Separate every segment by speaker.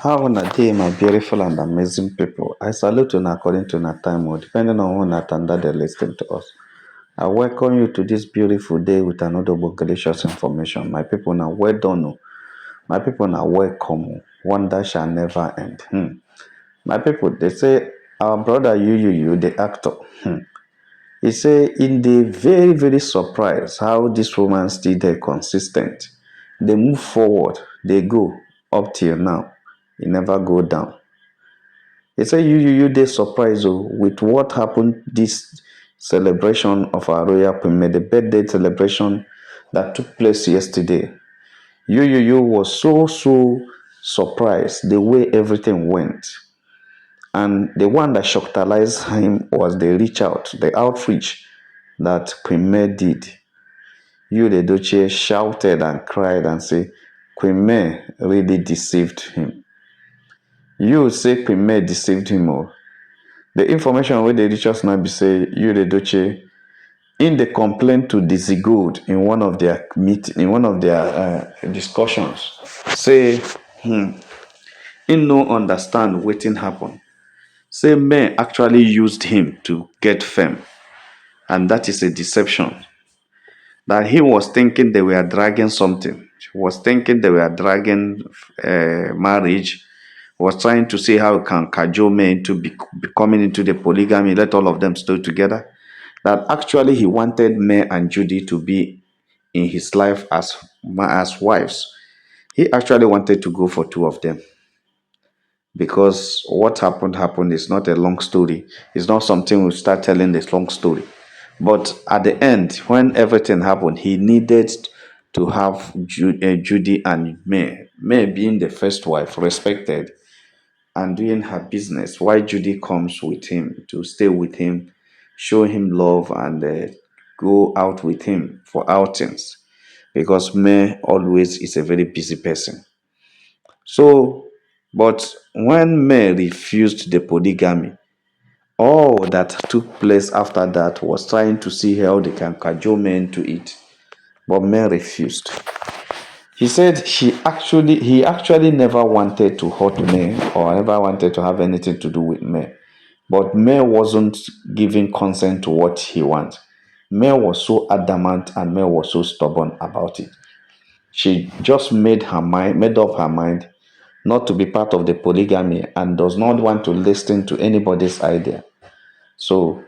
Speaker 1: How una day, my beautiful and amazing people? I salute you according to na time or depending on when at under they listen to us. I welcome you to this beautiful day with another delicious information. My people now well done. My people now welcome. Wonder shall never end. My people, they say our brother you, the actor. He say in the very surprised how this woman still there consistent. They move forward, they go up till now. It never go down. He said, you they surprised with what happened this celebration of our royal queen, the birthday celebration that took place yesterday. You was so surprised the way everything went. And the one that shocked him was the reach out, the outreach that Queen May did. Yul Edochie shouted and cried and said, Queen May really deceived him. You say Queen May deceived him. Oh. The information wey dey reach us now be say Yul Edochie in the complaint to Lizzy Gold in one of their discussions say he no understand wetin happen. Say May actually used him to get fame, and that is a deception. That he was thinking they were dragging something. He was thinking they were dragging marriage. Was trying to see how he can cajole May into coming into the polygamy, let all of them stay together. That actually he wanted May and Judy to be in his life as wives. He actually wanted to go for two of them because what happened is not a long story. It's not something we start telling this long story. But at the end, when everything happened, he needed to have Judy and May. May being the first wife, respected and doing her business, while Judy comes with him to stay with him, show him love, and go out with him for outings. Because May always is a very busy person. So, but when May refused the polygamy, all that took place after that was trying to see how they can cajole May into it. But May refused. He said he actually never wanted to hurt May or never wanted to have anything to do with May. But May wasn't giving consent to what he wants. May was so adamant and May was so stubborn about it. She just made up her mind not to be part of the polygamy and does not want to listen to anybody's idea. So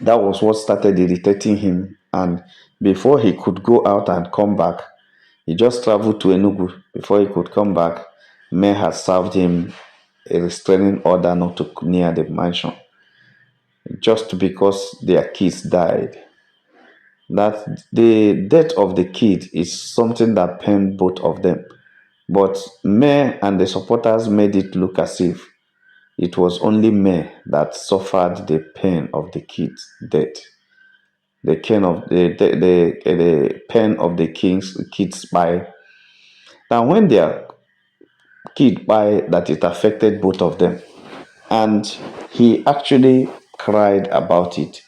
Speaker 1: that was what started irritating him. And before he could go out and come back, he just traveled to Enugu. Before he could come back, May had served him a restraining order not to near the mansion just because their kids died. That the death of the kid is something that pained both of them. But May and the supporters made it look as if it was only May that suffered the pain of the kid's death. The pain of the pain of the kids by. Now when their kid by that it affected both of them. And he actually cried about it.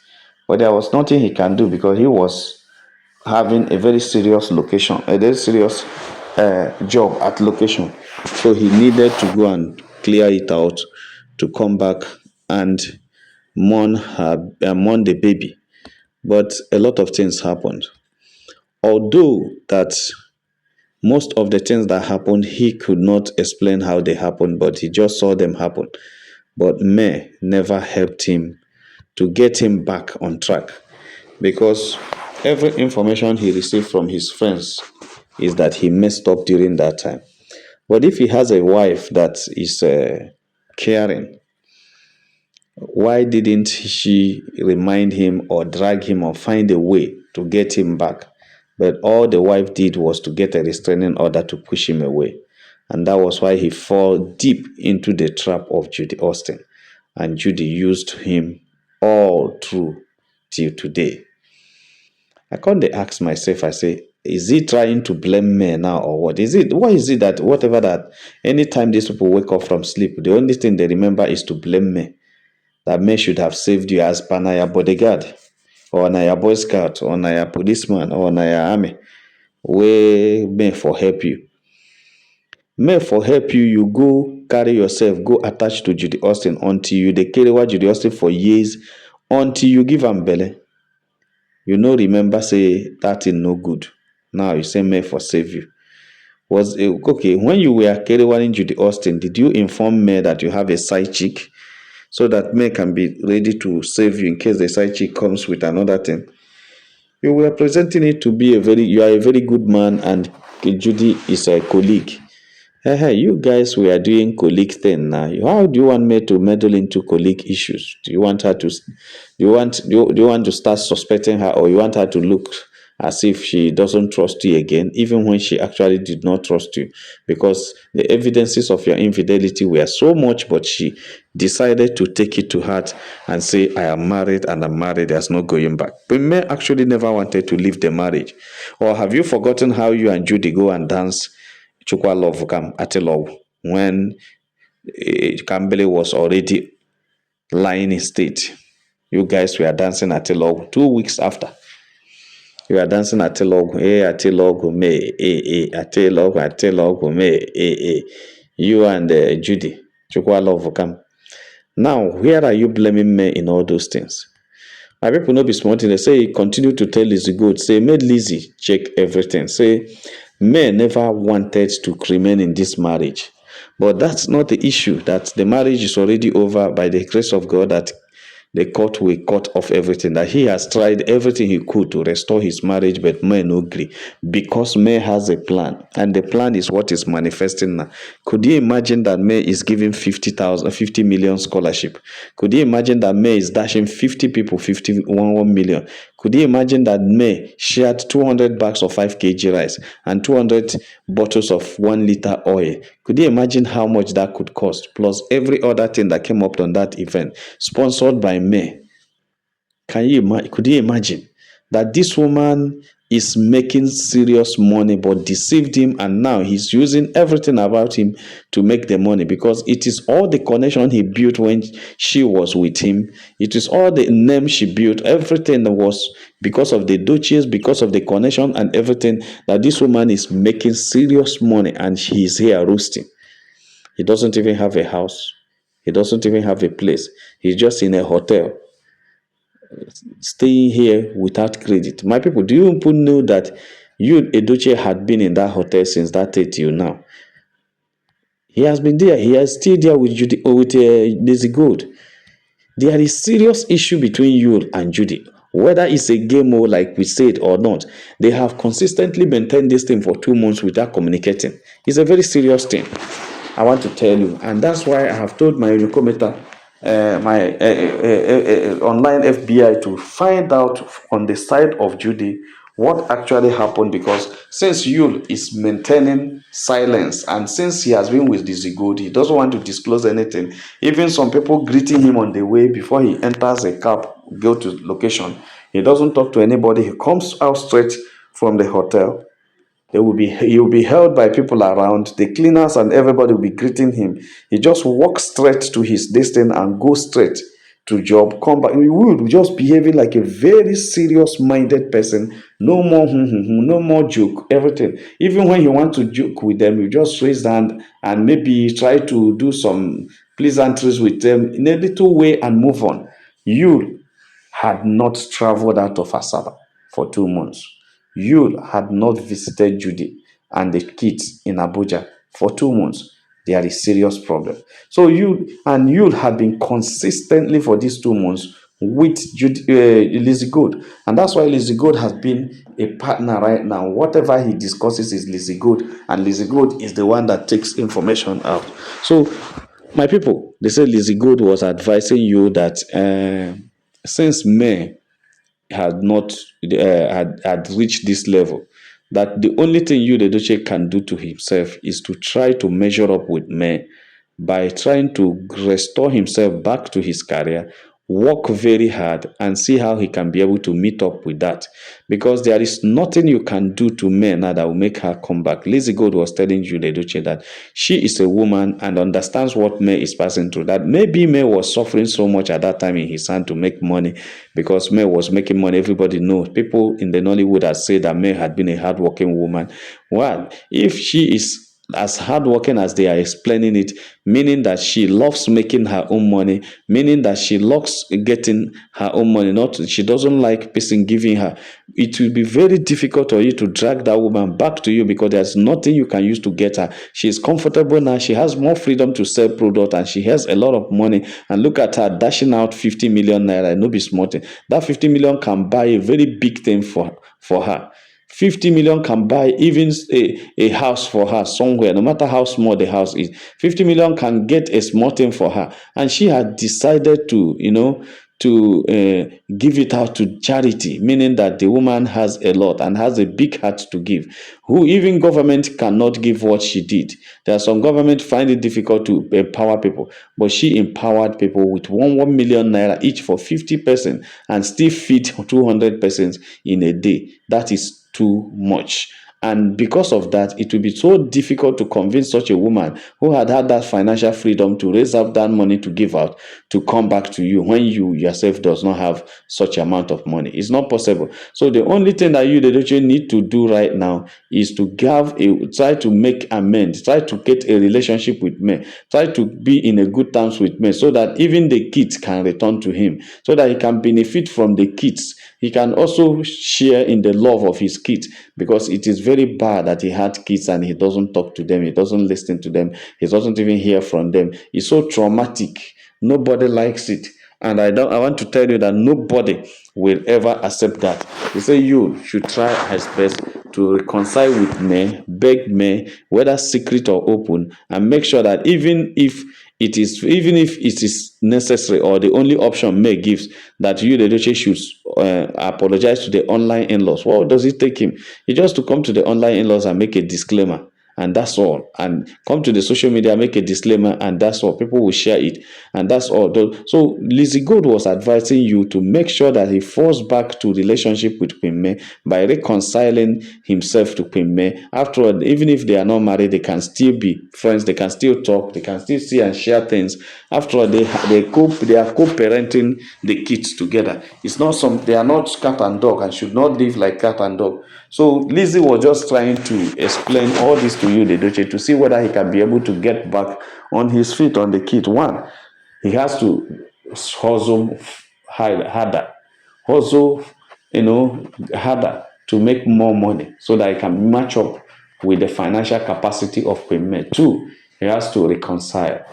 Speaker 1: But there was nothing he can do because he was having a very serious location, a very serious job at location. So he needed to go and clear it out to come back and mourn the baby. But a lot of things happened. Although that most of the things that happened, he could not explain how they happened, but he just saw them happen. But May never helped him to get him back on track because every information he received from his friends is that he messed up during that time. But if he has a wife that is caring, why didn't she remind him or drag him or find a way to get him back? But all the wife did was to get a restraining order to push him away. And that was why he fell deep into the trap of Judy Austin. And Judy used him all through till today. I can't ask myself, I say, is he trying to blame me now or what? Why is it that whatever that anytime these people wake up from sleep, the only thing they remember is to blame me? That May should have saved you as Panaya bodyguard, or Naya Boy Scout, or Naya policeman, or Naya army. Way May for help you. May for help you, you go carry yourself, go attach to Judy Austin until you dey carry what Judy Austin for years until you give am belle. You no remember say that thing no good. Now you say May for save you. Was okay when you were carrying Judy Austin? Did you inform May that you have a side chick so that May can be ready to save you in case the side chick comes with another thing? You were presenting it to be you are a very good man and Judy is a colleague. Hey, you guys were doing colleague thing now. How do you want me to meddle into colleague issues? Do you want her to? Do you want to start suspecting her, or you want her to look as if she doesn't trust you again, even when she actually did not trust you, because the evidences of your infidelity were so much, but she decided to take it to heart and say, "I am married and I'm married. There's no going back." But May actually never wanted to leave the marriage, or have you forgotten how you and Judy go and dance? Chukwa Love Kam Atelog when Kambele was already lying in state. You guys were dancing at Telog 2 weeks after. You were dancing at Telog, Atelog, me, Atelog, me, You and Judy, Chukwa Love Kam. Now, where are you blaming me in all those things? My people no be smart. They say continue to tell Lizzy Gold. Say made Lizzy check everything. Say May never wanted to remain in this marriage. But that's not the issue. That the marriage is already over by the grace of God, that the court will cut off everything. That he has tried everything he could to restore his marriage, but May no agree. Because May has a plan. And the plan is what is manifesting now. Could you imagine that May is giving 50 million scholarship? Could you imagine that May is dashing 50 people 1 million? Could you imagine that May shared 200 bags of 5 kg rice and 200 bottles of 1 liter oil? Could you imagine how much that could cost? Plus every other thing that came up on that event, sponsored by May. Could you imagine that this woman is making serious money but deceived him, and now he's using everything about him to make the money, because it is all the connection he built when she was with him. It is all the name she built. Everything was because of the Edochies, because of the connection and everything, that this woman is making serious money, and he's here roasting. He doesn't even have a house. He doesn't even have a place. He's just in a hotel, staying here without credit. My people, do you people know that Yul Edochie had been in that hotel since that day till now? He has been there. He has stayed there with Lizzy Gold. There is serious issue between Yul and Judy. Whether it's a game or like we said or not, they have consistently maintained this thing for 2 months without communicating. It's a very serious thing, I want to tell you. And that's why I have told my Unicometa, my online FBI, to find out on the side of Judy what actually happened, because since Yul is maintaining silence and since he has been with Lizzy Gold, he doesn't want to disclose anything. Even some people greeting him on the way before he enters a cab, go to location, he doesn't talk to anybody. He comes out straight from the hotel. He will be held by people around. The cleaners and everybody will be greeting him. He just walks straight to his destiny and goes straight to job. Come back. He will just behaving like a very serious-minded person. No more, no more joke. Everything. Even when you want to joke with them, you just raise the hand and maybe try to do some pleasantries with them in a little way and move on. You had not traveled out of Asaba for 2 months. Yul had not visited Judy and the kids in Abuja for 2 months. There is serious problem. So Yul had been consistently for these 2 months with Lizzy Gold, and that's why Lizzy Gold has been a partner right now. Whatever he discusses is Lizzy Gold, and Lizzy Gold is the one that takes information out. So, my people, they say Lizzy Gold was advising you that since May had not had reached this level, that the only thing Yul Edochie can do to himself is to try to measure up with May by trying to restore himself back to his career, work very hard, and see how he can be able to meet up with that. Because there is nothing you can do to May now that will make her come back. Lizzy Gold was telling Yul Edochie that she is a woman and understands what May is passing through. That maybe May was suffering so much at that time in his hand to make money, because May was making money. Everybody knows. People in the Nollywood had said that May had been a hardworking woman. Well, if she is as hardworking as they are explaining it, meaning that she loves making her own money, meaning that she loves getting her own money, not she doesn't like person giving her. It will be very difficult for you to drag that woman back to you because there's nothing you can use to get her. She's comfortable now. She has more freedom to sell product and she has a lot of money. And look at her dashing out 50 million naira. No be small thing. That 50 million can buy a very big thing for her. 50 million can buy even a house for her somewhere, no matter how small the house is. 50 million can get a small thing for her. And she had decided to, give it out to charity, meaning that the woman has a lot and has a big heart to give. Who even government cannot give what she did. There are some government find it difficult to empower people, but she empowered people with 1 million naira each for 50% and still feed 200 persons in a day. That is too much. And because of that, it will be so difficult to convince such a woman who had had that financial freedom to raise up that money to give out to come back to you when you yourself does not have such amount of money. It's not possible. So the only thing that you, the Edochie, need to do right now is to try to make amends, try to get a relationship with me, try to be in a good terms with me, so that even the kids can return to him, so that he can benefit from the kids. He can also share in the love of his kids, because it is very bad that he had kids and he doesn't talk to them, he doesn't listen to them, he doesn't even hear from them. It's so traumatic. Nobody likes it. And I want to tell you that nobody will ever accept that. He say you should try his best to reconcile with me, beg me, whether secret or open, and make sure that even if it is necessary or the only option May gives, that you, the Edochie, should apologize to the online in-laws. What does it take him? He just to come to the online in-laws and make a disclaimer, and that's all. And come to the social media, make a disclaimer, and that's all. People will share it, and that's all. So Lizzy Gold was advising you to make sure that he falls back to relationship with Queen May by reconciling himself to Queen May. After all, even if they are not married, they can still be friends, they can still talk, they can still see and share things. After all, they are co-parenting the kids together. They are not cat and dog and should not live like cat and dog. So Lizzy was just trying to explain all this to you, the Edochie, to see whether he can be able to get back on his feet on the kid. One, he has to hustle harder, hustle, harder to make more money so that he can match up with the financial capacity of Queen May. Two, he has to reconcile,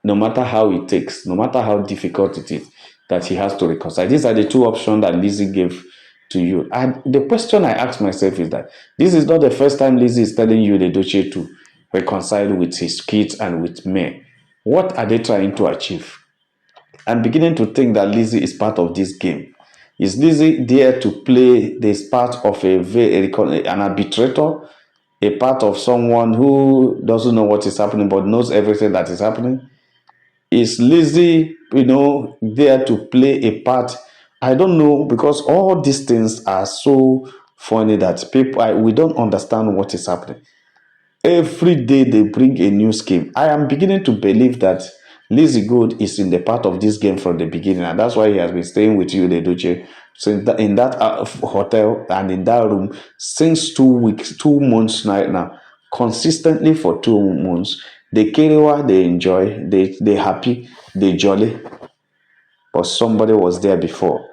Speaker 1: no matter how it takes, no matter how difficult it is, that he has to reconcile. These are the two options that Lizzy gave to you. And the question I ask myself is that this is not the first time Lizzy is telling you, the Edochie, to reconcile with his kids and with May. What are they trying to achieve? I'm beginning to think that Lizzy is part of this game. Is Lizzy there to play this part of an arbitrator, a part of someone who doesn't know what is happening but knows everything that is happening? Is Lizzy, there to play a part? I don't know, because all these things are so funny that we don't understand what is happening. Every day they bring a new scheme. I am beginning to believe that Lizzy Gold is in the part of this game from the beginning, and that's why he has been staying with you, the Edochie, in that hotel and in that room since 2 weeks, 2 months right now, consistently for 2 months. They carry what they enjoy, they happy, they jolly, but somebody was there before.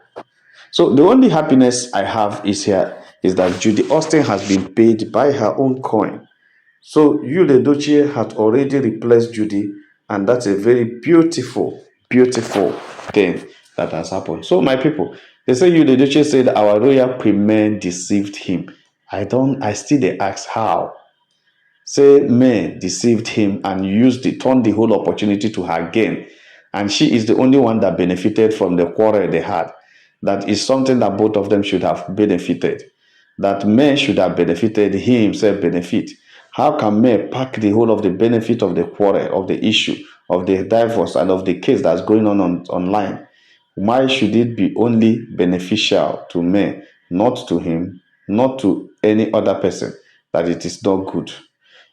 Speaker 1: So the only happiness I have is that Judy Austin has been paid by her own coin. So Yul Edochie had already replaced Judy, and that's a very beautiful, beautiful thing that has happened. So my people, they say Yul Edochie said our royal queen deceived him. I still they ask how. Say May deceived him and turned the whole opportunity to her gain. And she is the only one that benefited from the quarrel they had. That is something that both of them should have benefited. That May should have benefited, he himself benefit. How can May pack the whole of the benefit of the quarrel, of the issue, of the divorce, and of the case that's going on online? Why should it be only beneficial to May, not to him, not to any other person, that it is not good?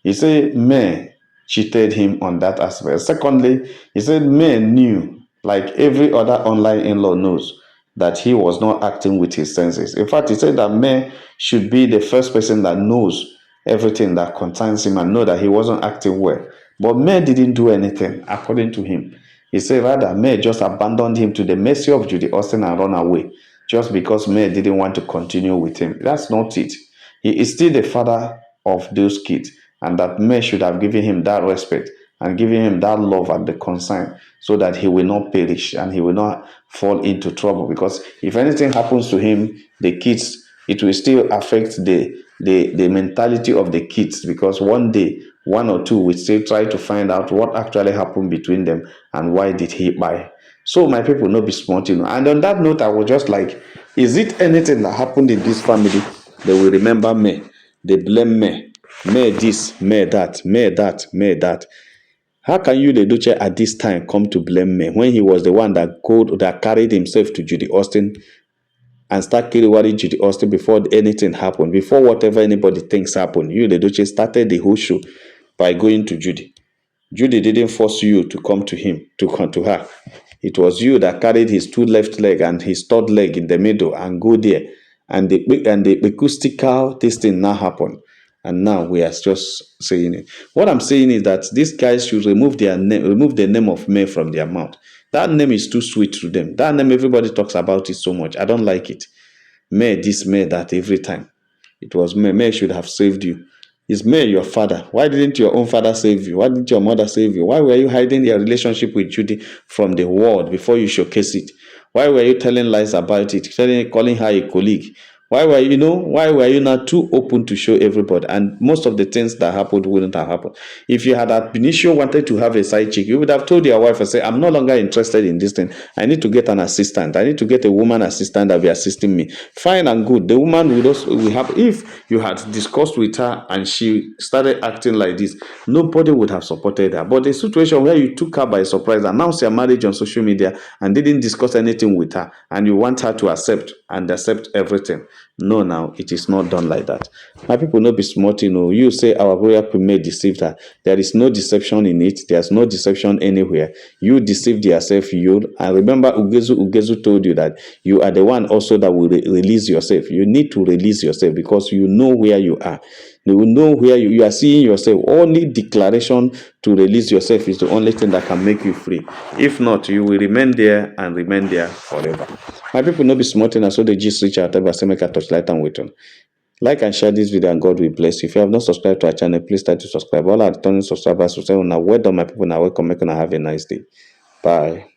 Speaker 1: He said May cheated him on that aspect. Secondly, he said May knew, like every other online in-law knows, that he was not acting with his senses. In fact, he said that May should be the first person that knows everything that concerns him and know that he wasn't acting well. But May didn't do anything, according to him. He said rather May just abandoned him to the mercy of Judy Austin and run away just because May didn't want to continue with him. That's not it. He is still the father of those kids, and that May should have given him that respect and giving him that love and the concern so that he will not perish and he will not fall into trouble. Because if anything happens to him, the kids, it will still affect the mentality of the kids, because one day one or two will still try to find out what actually happened between them and why did he buy. So my people, not be smart, you know. And on that note, I was just like, is it anything that happened in this family they will remember me? They blame me. May this, may that, may that, may that. How can you, the Edochie, at this time come to blame me when he was the one that carried himself to Judy Austin and start worrying Judy Austin before anything happened, before whatever anybody thinks happened? You, the Edochie, started the whole show by going to Judy. Judy didn't force you to come to him, to come to her. It was you that carried his two left leg and his third leg in the middle and go there. And the acoustical this thing now happened. And now we are just saying it. What I'm saying is that these guys should remove their name, remove the name of May from their mouth. That name is too sweet to them. That name, everybody talks about it so much. I don't like it. May this, May that every time. It was May. May should have saved you. Is May your father? Why didn't your own father save you? Why didn't your mother save you? Why were you hiding your relationship with Judy from the world before you showcase it? Why were you telling lies about it? Calling her a colleague? Why were you not too open to show everybody? And most of the things that happened wouldn't have happened. If you had at initial wanted to have a side chick, you would have told your wife and say, I'm no longer interested in this thing. I need to get an assistant. I need to get a woman assistant that will be assisting me. Fine and good. The woman will have, if you had discussed with her and she started acting like this, nobody would have supported her. But the situation where you took her by surprise, announced your marriage on social media and didn't discuss anything with her, and you want her to accept everything. No, now it is not done like that. My people, not be smart, you know. You say our royal queen deceived her. There is no deception in it. There's no deception anywhere. You deceived yourself, you. And remember, Ugezu told you that you are the one also that will release yourself. You need to release yourself because you know where you are. You will know where you are seeing yourself. Only declaration to release yourself is the only thing that can make you free. If not, you will remain there and remain there forever. My people, not be smart enough, so they just reach out ever say make a touch light and wait on. Like and share this video and God will bless you. If you have not subscribed to our channel, please start to subscribe. All our returning subscribers will say, now well done, my people, now welcome, make have a nice day. Bye.